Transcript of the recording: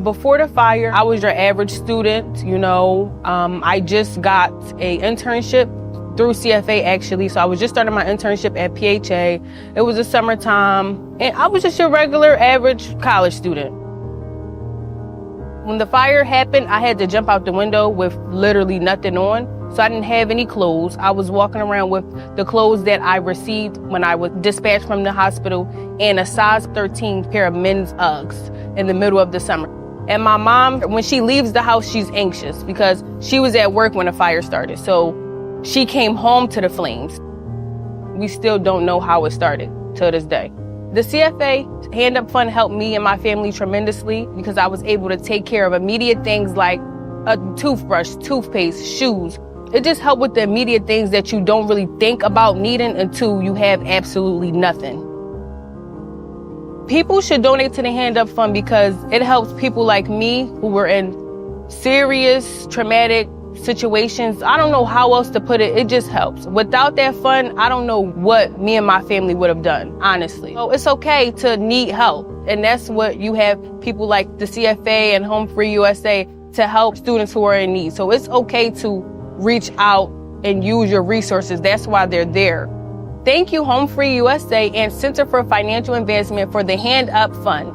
Before the fire, I was your average student, you know. I just got an internship through CFA actually. So I was just starting my internship at PHA. It was the summertime and I was just your regular average college student. When the fire happened, I had to jump out the window with literally nothing on. So I didn't have any clothes. I was walking around with the clothes that I received when I was dispatched from the hospital and a size 13 pair of men's Uggs in the middle of the summer. And my mom, when she leaves the house, she's anxious because she was at work when the fire started. So she came home to the flames. We still don't know how it started till this day. The CFA Hand Up Fund helped me and my family tremendously because I was able to take care of immediate things like a toothbrush, toothpaste, shoes. It just helped with the immediate things that you don't really think about needing until you have absolutely nothing. People should donate to the Hand Up Fund because it helps people like me who were in serious, traumatic situations. I don't know how else to put it. It just helps. Without that fund, I don't know what me and my family would have done, honestly. So it's okay to need help. And that's what you have people like the CFA and HomeFree-USA to help students who are in need. So it's okay to reach out and use your resources. That's why they're there. Thank you, HomeFree-USA and Center for Financial Advancement for the Hand Up Fund.